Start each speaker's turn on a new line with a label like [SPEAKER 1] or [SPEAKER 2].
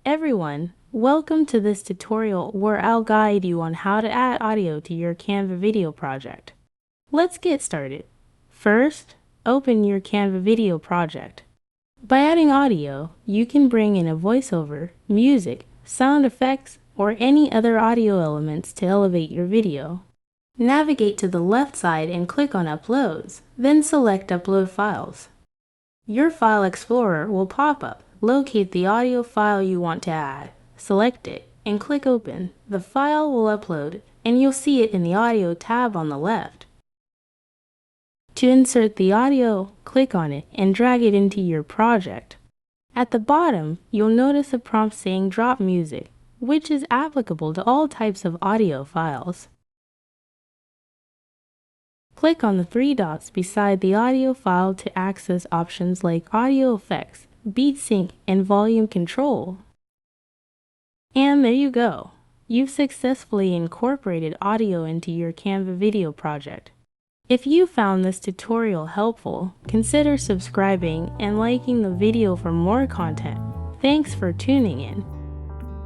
[SPEAKER 1] Everyone, welcome to this tutorial where I'll guide you on how to add audio to your Canva video project. Let's get started. First, open your Canva video project. By adding audio, you can bring in a voiceover, music, sound effects, or any other audio elements to elevate your video. Navigate to the left side and click on Uploads, then select Upload Files. Your File Explorer will pop up. Locate the audio file you want to add, select it, and click Open. The file will upload, and you'll see it in the Audio tab on the left. To insert the audio, click on it and drag it into your project. At the bottom, you'll notice a prompt saying Drop Music, which is applicable to all types of audio files. Click on the three dots beside the audio file to access options like audio effects, beat sync, and volume control. And there you go. You've successfully incorporated audio into your Canva video project. If you found this tutorial helpful, consider subscribing and liking the video for more content. Thanks for tuning in.